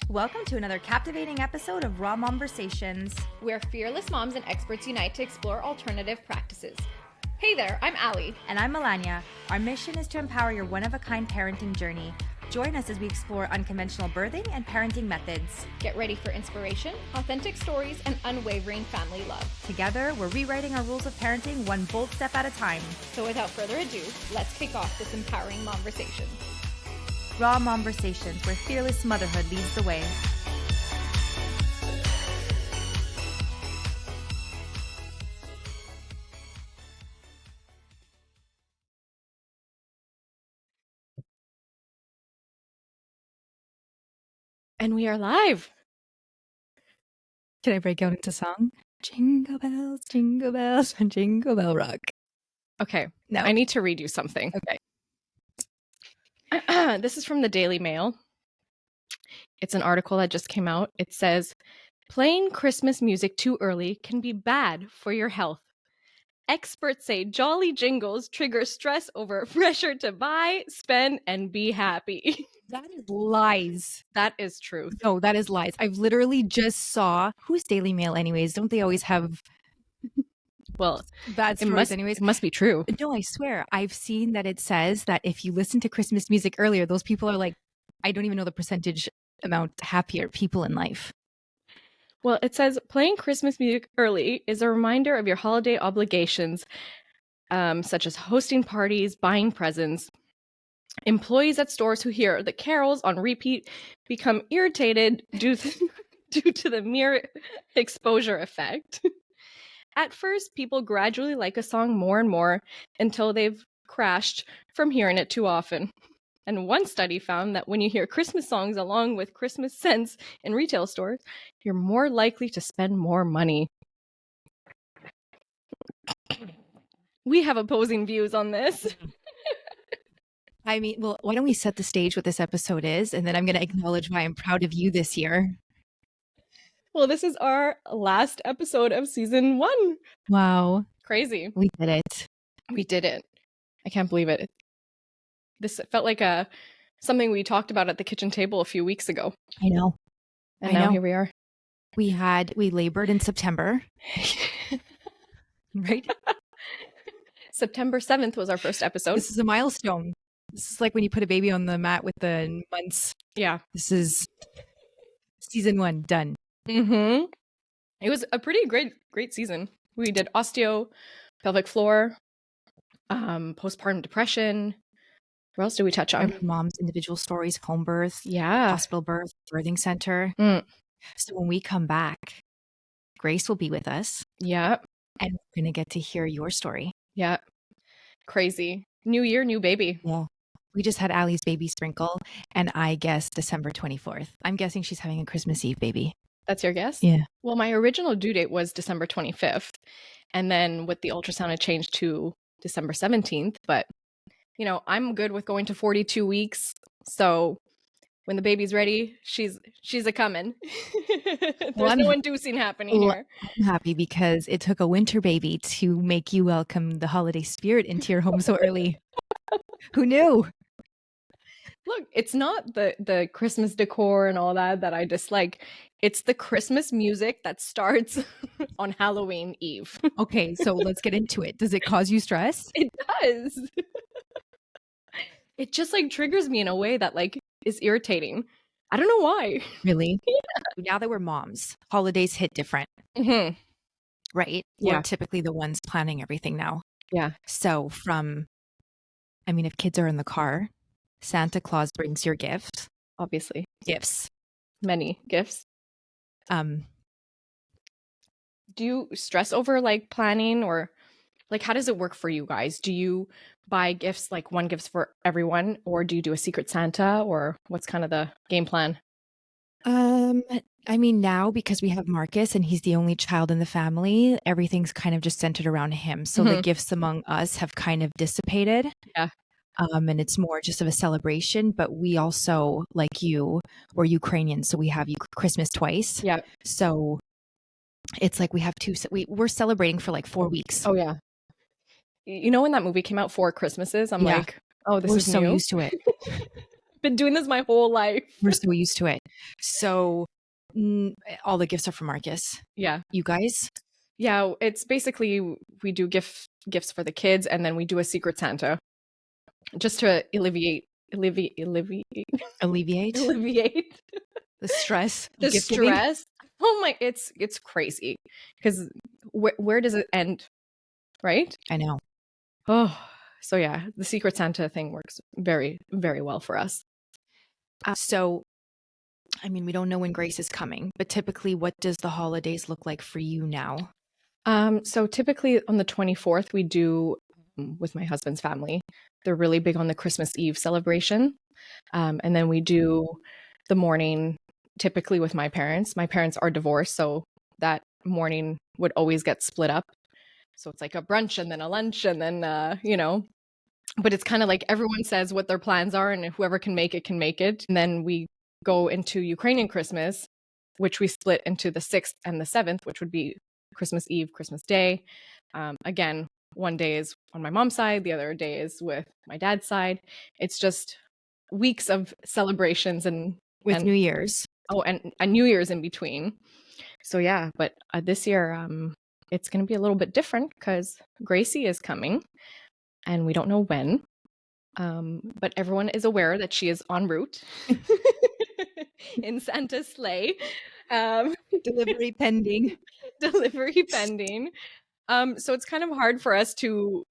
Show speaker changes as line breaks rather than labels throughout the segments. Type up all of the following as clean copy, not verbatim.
Welcome to another captivating episode of Raw MOMversations,
where fearless moms and experts unite to explore alternative practices. Hey there, I'm Ally.
And I'm Melania. Our mission is to empower your one-of-a-kind parenting journey. Join us as we explore unconventional birthing and parenting methods.
Get ready for inspiration, authentic stories, and unwavering family love.
Together, we're rewriting our rules of parenting one bold step at a time.
So without further ado, let's kick off this empowering MOMversation.
Raw MOMversations, where fearless motherhood leads the way.
And we are live.
Can I break out into song? Jingle bells, and jingle bell rock.
Okay,
no.
I need to read you something.
Okay.
This is from the Daily Mail. It's an article that just came out. It says, playing Christmas music too early can be bad for your health. Experts say jolly jingles trigger stress over pressure to buy, spend, and be happy.
That is lies.
That is truth.
No, that is lies. I've literally just saw, who's Daily Mail anyways? Don't they always have
well
bad stories anyways?
It must be true.
No, I swear. I've seen that it says that if you listen to Christmas music earlier, those people are like, I don't even know the percentage amount happier people in life.
Well, it says playing Christmas music early is a reminder of your holiday obligations, such as hosting parties, buying presents. Employees at stores who hear the carols on repeat become irritated due to the mere exposure effect. At first, people gradually like a song more and more until they've crashed from hearing it too often. And one study found that when you hear Christmas songs along with Christmas scents in retail stores, you're more likely to spend more money. We have opposing views on this.
I mean, well, why don't we set the stage what this episode is, and then I'm going to acknowledge why I'm proud of you this year.
Well, this is our last episode of season 1.
Wow.
Crazy.
We did it.
We did it. I can't believe it. This felt like something we talked about at the kitchen table a few weeks ago.
I know.
And now here we are.
We labored in September. Right?
September 7th was our first episode.
This is a milestone. This is like when you put a baby on the mat with the months.
Yeah.
This is season 1 done.
Mm-hmm. It was a pretty great season. We did osteo, pelvic floor, postpartum depression. What else did we touch on?
Mom's individual stories, home birth, hospital birth, birthing center. So when we come back, Grace will be with us.
Yeah.
And we're going to get to hear your story.
Yeah. Crazy. New year, new baby.
Yeah. We just had Allie's baby sprinkle, and I guess December 24th. I'm guessing she's having a Christmas Eve baby.
That's your guess?
Yeah.
Well, my original due date was December 25th. And then with the ultrasound, it changed to December 17th. But, you know, I'm good with going to 42 weeks. So when the baby's ready, she's a coming. There's no inducing happening here.
I'm happy because it took a winter baby to make you welcome the holiday spirit into your home so early. Who knew?
Look, it's not the Christmas decor and all that I dislike. It's the Christmas music that starts on Halloween Eve.
Okay, so let's get into it. Does it cause you stress?
It does. It just like triggers me in a way that like is irritating. I don't know why.
Really?
Yeah.
Now that we're moms, holidays hit different.
Mm-hmm.
Right?
Yeah.
We're typically the ones planning everything now.
Yeah.
So if kids are in the car, Santa Claus brings your gift.
Obviously.
Gifts.
Many gifts. Do you stress over like planning, or like how does it work for you guys? Do you buy gifts, like one gift for everyone, or do you do a secret Santa, or what's kind of the game plan?
I mean, now because we have Marcus and he's the only child in the family, everything's kind of just centered around him. So the gifts among us have kind of dissipated.
Yeah.
And it's more just of a celebration, but we also, like you, we're Ukrainian, so we have Christmas twice.
Yeah.
So it's like we have we're celebrating for like 4 weeks.
Oh yeah. You know, when that movie came out, 4 Christmases, I'm like, oh, this
we're
is
so
new.
used to it.
Been doing this my whole life.
We're so used to it. So all the gifts are for Marcus.
Yeah.
You guys?
Yeah, it's basically we do gifts for the kids, and then we do a Secret Santa just to alleviate
Alleviate
alleviate
the stress of
the
gift giving.
stress. Oh my, it's crazy because where does it end, right?
I know.
Oh, so yeah, the Secret Santa thing works very, very well for us.
So, I mean, we don't know when Grace is coming, but typically, what does the holidays look like for you now?
So typically on the 24th, we do with my husband's family. They're really big on the Christmas Eve celebration. And then we do the morning typically with my parents. My parents are divorced, so that morning would always get split up. So it's like a brunch and then a lunch and then, but it's kind of like everyone says what their plans are and whoever can make it can make it. And then we go into Ukrainian Christmas, which we split into the 6th and the 7th, which would be Christmas Eve, Christmas Day. Again, one day is on my mom's side, the other day is with my dad's side. It's just weeks of celebrations and
New Year's.
Oh, and a New Year's in between. So yeah, but this year it's going to be a little bit different because Gracie is coming and we don't know when. But everyone is aware that she is en route in Santa's sleigh.
Delivery pending.
Delivery pending. So it's kind of hard for us to,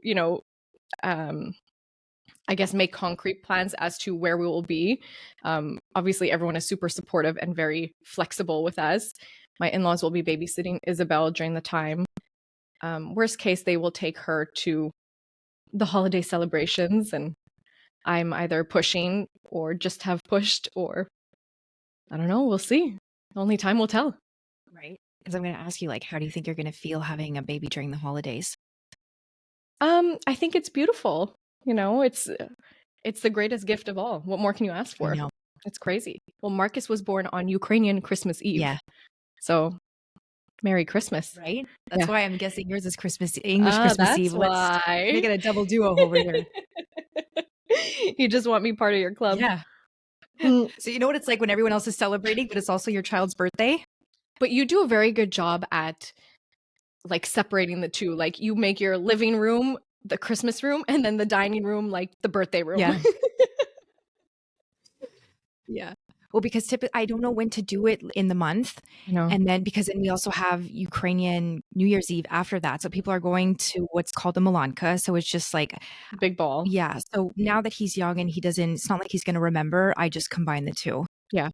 I guess, make concrete plans as to where we will be. Obviously, everyone is super supportive and very flexible with us. My in-laws will be babysitting Isabel during the time. Worst case, they will take her to the holiday celebrations, and I'm either pushing or just have pushed, or I don't know. We'll see. Only time will tell.
Right. Because I'm going to ask you, like, how do you think you're going to feel having a baby during the holidays?
I think it's beautiful. It's the greatest gift of all. What more can you ask for?
I know.
It's crazy. Well, Marcus was born on Ukrainian Christmas Eve.
Yeah.
So, Merry Christmas.
Right? That's why I'm guessing yours is English Christmas Eve.
Why.
Let's make it a double duo over here.
You just want me part of your club.
Yeah. So you know what it's like when everyone else is celebrating, but it's also your child's birthday?
But you do a very good job at like separating the two. Like you make your living room the Christmas room and then the dining room like the birthday room.
Yeah. Yeah. Well, because I don't know when to do it in the month. And then because we also have Ukrainian New Year's Eve after that. So people are going to what's called the Milanka. So it's just like
big ball.
Yeah. So now that he's young and it's not like he's going to remember, I just combine the two.
Yeah.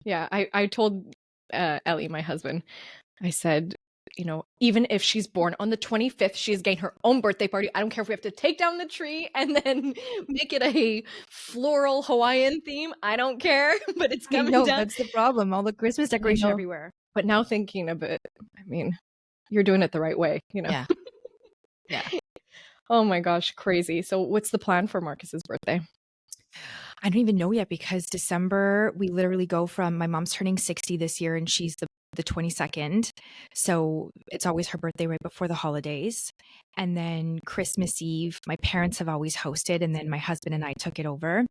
Yeah. I told Ellie, my husband, I said, even if she's born on the 25th, she's getting her own birthday party. I don't care if we have to take down the tree and then make it a floral Hawaiian theme. I don't care, but it's coming down.
That's the problem. All the Christmas decoration everywhere.
But now thinking of it, I mean, you're doing it the right way,
Yeah. Yeah.
Oh my gosh, crazy. So what's the plan for Marcus's birthday?
I don't even know yet because December, we literally go from my mom's turning 60 this year and she's the 22nd. So it's always her birthday right before the holidays. And then Christmas Eve, my parents have always hosted, and then my husband and I took it over.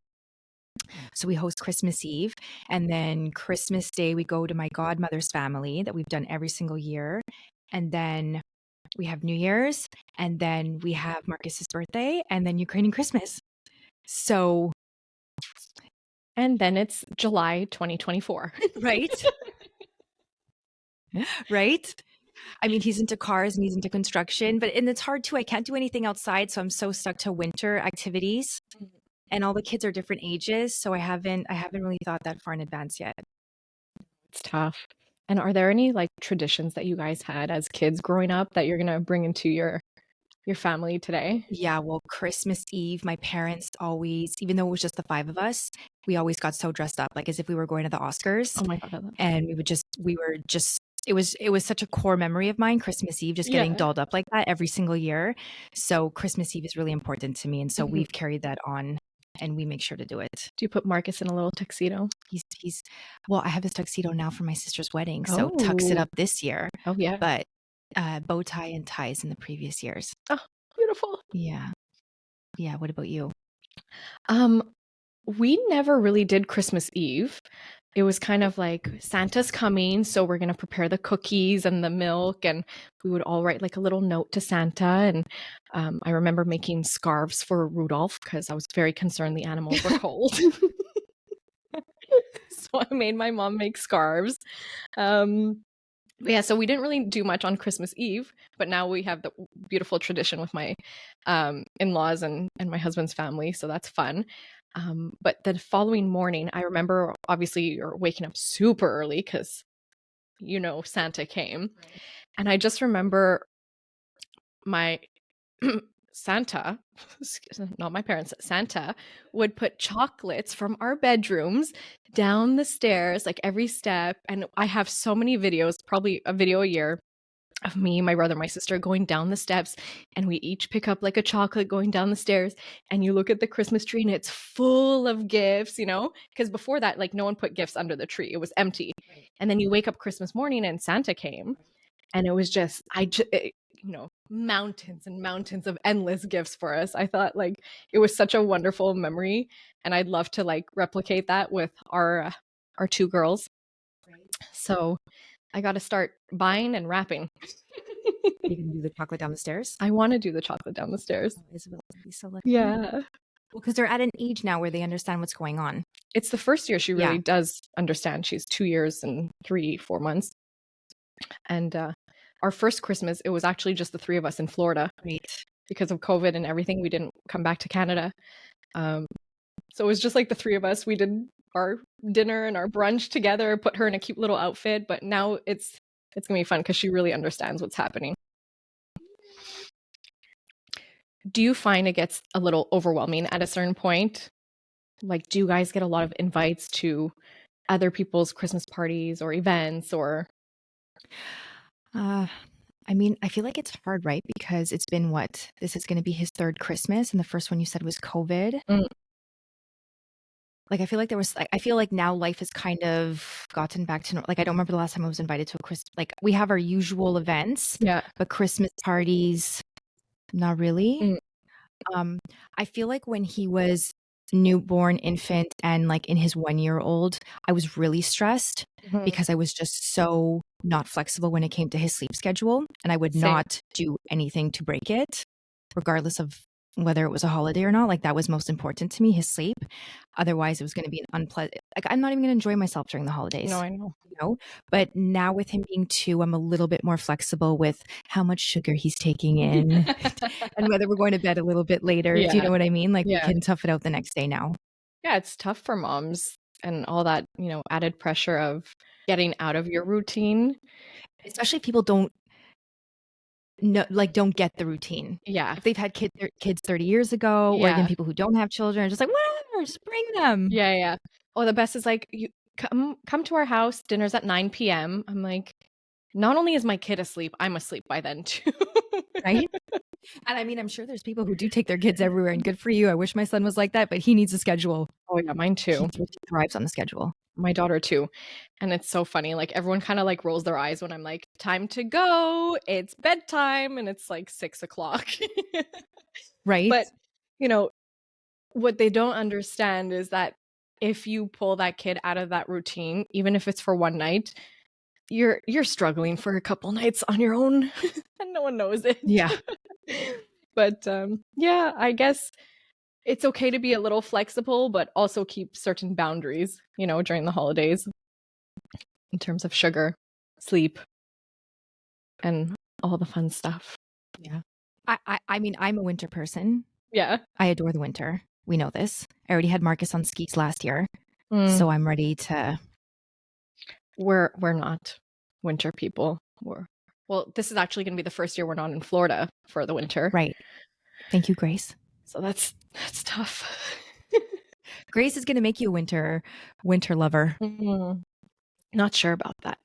So we host Christmas Eve, and then Christmas Day, we go to my godmother's family that we've done every single year. And then we have New Year's, and then we have Marcus's birthday, and then Ukrainian Christmas. So.
And then it's July 2024.
Right? Right? I mean, he's into cars and he's into construction, and it's hard too. I can't do anything outside, so I'm so stuck to winter activities. And all the kids are different ages, so I haven't really thought that far in advance yet.
It's tough. And are there any like traditions that you guys had as kids growing up that you're going to bring into your family today?
Yeah, well, Christmas Eve, my parents always, even though it was just the 5 of us, we always got so dressed up, like as if we were going to the Oscars.
Oh my God, I love that.
And it was such a core memory of mine, Christmas Eve, just getting dolled up like that every single year. So Christmas Eve is really important to me. And so we've carried that on and we make sure to do it.
Do you put Marcus in a little tuxedo?
Well, I have his tuxedo now for my sister's wedding. So tux it up this year.
Oh yeah.
But bow tie and ties in the previous years.
Oh, beautiful.
Yeah. Yeah. What about you?
We never really did Christmas Eve. It was kind of like Santa's coming, so we're going to prepare the cookies and the milk, and we would all write like a little note to Santa. And I remember making scarves for Rudolph because I was very concerned the animals were cold. So I made my mom make scarves. Yeah, so we didn't really do much on Christmas Eve, but now we have the beautiful tradition with my in-laws and my husband's family, so that's fun. But the following morning, I remember obviously you're waking up super early because Santa came.
Right.
And I just remember my Santa, not my parents, Santa would put chocolates from our bedrooms down the stairs, like every step. And I have so many videos, probably a video a year, of me, my brother, my sister going down the steps, and we each pick up like a chocolate going down the stairs. And you look at the Christmas tree and it's full of gifts, because before that, like no one put gifts under the tree, it was empty.
Right.
And then you wake up Christmas morning and Santa came, and it was just, mountains and mountains of endless gifts for us. I thought like it was such a wonderful memory, and I'd love to like replicate that with our two girls.
Right.
So I got to start buying and wrapping.
You can do the chocolate down the stairs.
I want to do the chocolate down the stairs.
Oh, Isabel would be so lucky.
Yeah.
Well, because they're at an age now where they understand what's going on.
It's the first year she really
Yeah.
does understand. She's 2 years and 3-4 months. And our first Christmas, it was actually just the three of us in Florida.
Right.
Because of COVID and everything. We didn't come back to Canada. So it was just like the three of us. We did our dinner and our brunch together, put her in a cute little outfit. But now it's going to be fun because she really understands what's happening. Do you find it gets a little overwhelming at a certain point? Like, do you guys get a lot of invites to other people's Christmas parties or events or?
I mean, I feel like it's hard, right? Because it's been this is going to be his third Christmas, and the first one you said was COVID. Like, I feel like I feel like now life has kind of gotten back to like, I don't remember the last time I was invited to a Christmas, like we have our usual events,
Yeah.
but Christmas parties, not really. I feel like when he was newborn infant and like in his 1-year-old, I was really stressed because I was just so not flexible when it came to his sleep schedule, and I would
Same.
not do anything to break it, regardless of whether it was a holiday or not. Like that was most important to me, his sleep. Otherwise, it was going to be an unpleasant. Like I'm not even going to enjoy myself during the holidays.
No, I know.
But now with him being 2, I'm a little bit more flexible with how much sugar he's taking in and whether we're going to bed a little bit later.
Yeah.
Do you know what I mean? Like
Yeah.
we can tough it out the next day now.
Yeah, it's tough for moms and all that, added pressure of getting out of your routine.
Especially if people don't get the routine.
Yeah.
If they've had kids 30 years ago, or even
Yeah.
people who don't have children are just like, whatever, just bring them.
Yeah, yeah. Oh, the best is like, you come to our house, dinner's at 9 p.m. I'm like, not only is my kid asleep, I'm asleep by then too.
Right? And I mean, I'm sure there's people who do take their kids everywhere, and good for you. I wish my son was like that, but he needs a schedule.
Oh yeah, mine too.
He thrives on the schedule.
My daughter too. And it's so funny. Like everyone kind of like rolls their eyes when I'm like, time to go. It's bedtime. And it's like 6 o'clock.
Right?
But, what they don't understand is that if you pull that kid out of that routine, even if it's for one night, you're struggling for a couple nights on your own and no one knows it.
Yeah.
But yeah, I guess it's okay to be a little flexible, but also keep certain boundaries, during the holidays in terms of sugar, sleep, and all the fun stuff.
Yeah. I mean, I'm a winter person.
Yeah.
I adore the winter. We know this. I already had Marcus on skis last year, so I'm ready to.
We're not winter people. Well, this is actually going to be the first year we're not in Florida for the winter.
Right. Thank you, Grace.
So that's tough.
Grace is going to make you a winter lover.
Not sure about that.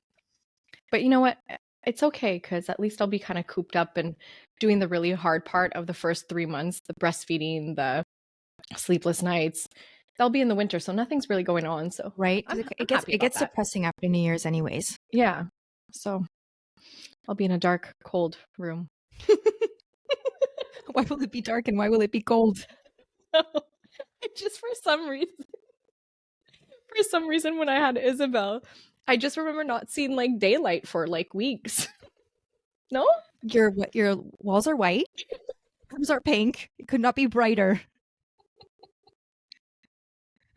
But you know what? It's okay because at least I'll be kind of cooped up and doing the really hard part of the first 3 months, the breastfeeding, the sleepless nights. They'll be in the winter, so nothing's really going on. So
right, it gets depressing after New Year's, anyways.
Yeah, so I'll be in a dark, cold room.
Why will it be dark and why will it be cold?
Just for some reason, when I had Isabel, I just remember not seeing like daylight for like weeks. No?
Your walls are white. Rooms are pink. It could not be brighter.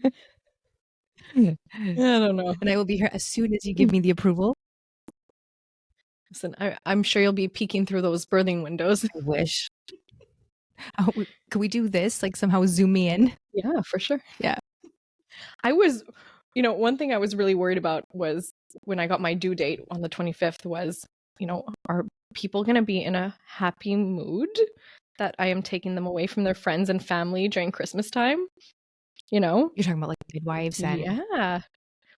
I don't know.
And I will be here as soon as you give me the approval.
Listen, I'm sure you'll be peeking through those birthing windows.
I wish. Oh, could we do this? Like somehow zoom me in?
Yeah, for sure.
Yeah.
I was, one thing I was really worried about was when I got my due date on the 25th was, are people going to be in a happy mood that I am taking them away from their friends and family during Christmas time?
You're talking about like midwives and
Yeah.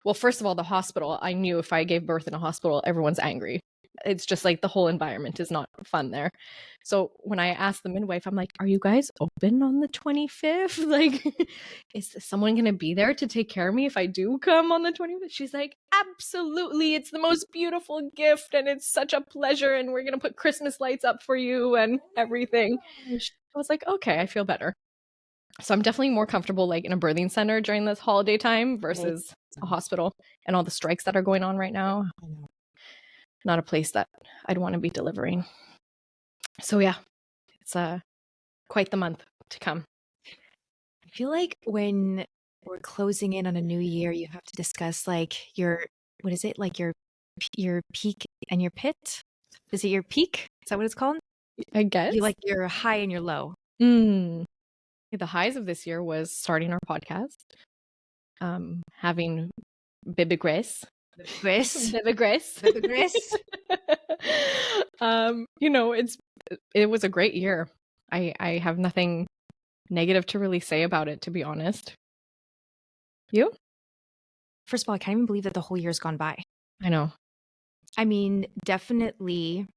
Well, first of all, the hospital, I knew if I gave birth in a hospital, everyone's angry. It's just like the whole environment is not fun there. So when I asked the midwife, I'm like, are you guys open on the 25th? Like, is someone going to be there to take care of me if I do come on the 25th? She's like, absolutely. It's the most beautiful gift and it's such a pleasure. And we're going to put Christmas lights up for you and everything. I was like, okay, I feel better. So I'm definitely more comfortable like in a birthing center during this holiday time versus a hospital and all the strikes that are going on right now. Not a place that I'd want to be delivering. So yeah, it's quite the month to come.
I feel like when we're closing in on a new year, you have to discuss like what is it? Like your peak and your pit? Is it your peak? Is that what it's called?
I guess.
You like your high and your low.
The highs of this year was starting our podcast, having Baby Grace. Baby Grace. It was a great year. I have nothing negative to really say about it, to be honest. You?
First of all, I can't even believe that the whole year's gone by.
I know.
I mean, definitely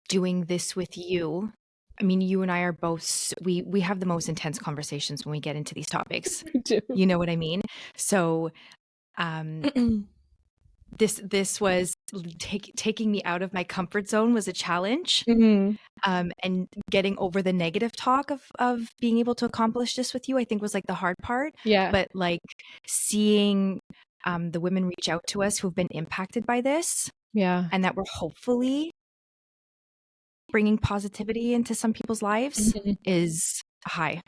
doing this with you. I mean, you and I are both, we have the most intense conversations when we get into these topics.
We do.
You know what I mean? So this was taking me out of my comfort zone was a challenge. And getting over the negative talk of being able to accomplish this with you, I think was like the hard part.
Yeah.
But like seeing the women reach out to us who've been impacted by this.
Yeah.
And that we're hopefully bringing positivity into some people's lives is high.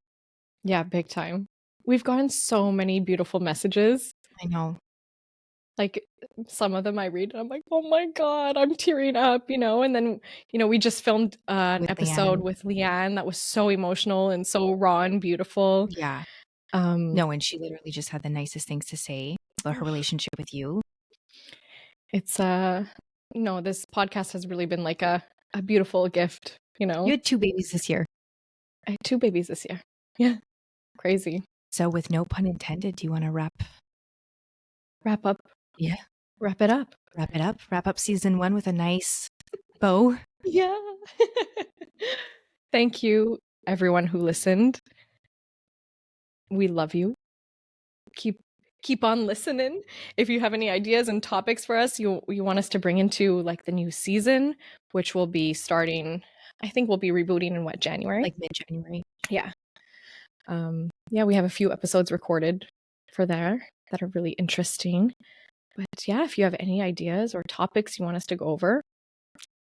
Yeah, big time. We've gotten so many beautiful messages.
I know.
Like some of them I read and I'm like, oh my God, I'm tearing up, and then, we just filmed an episode with Leanne that was so emotional and so raw and beautiful.
Yeah. No, and she literally just had the nicest things to say about her relationship with you.
It's, this podcast has really been like a beautiful gift, You
had 2 babies this year.
I had 2 babies this year. Yeah. Crazy.
So with no pun intended, do you want to wrap
up?
Yeah.
Wrap it up.
Wrap up season 1 with a nice bow.
Yeah. Thank you, everyone who listened. We love you. Keep on listening. If you have any ideas and topics for us you want us to bring into like the new season, which will be starting, I think we'll be rebooting in January?
Like mid-January.
Yeah. We have a few episodes recorded for there that are really interesting. But yeah, if you have any ideas or topics you want us to go over,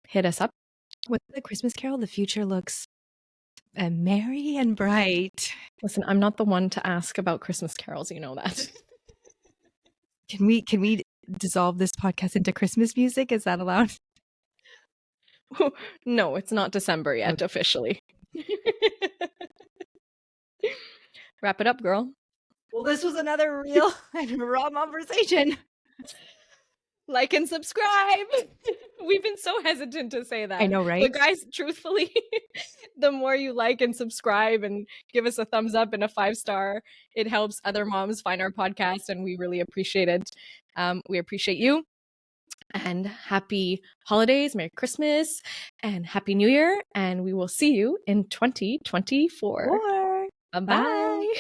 hit us up.
With the Christmas Carol, the future looks merry and bright.
Listen, I'm not the one to ask about Christmas carols, you know that.
Can we dissolve this podcast into Christmas music? Is that allowed?
No, it's not December yet, officially. Wrap it up, girl.
Well, this was another real and raw conversation.
Like and subscribe. We've been so hesitant to say that.
I know, right?
But guys, truthfully, the more you like and subscribe and give us a thumbs up and a 5-star, it helps other moms find our podcast, and we really appreciate it. We appreciate you. And happy holidays, Merry Christmas, and Happy New Year. And we will see you in 2024. Bye-bye.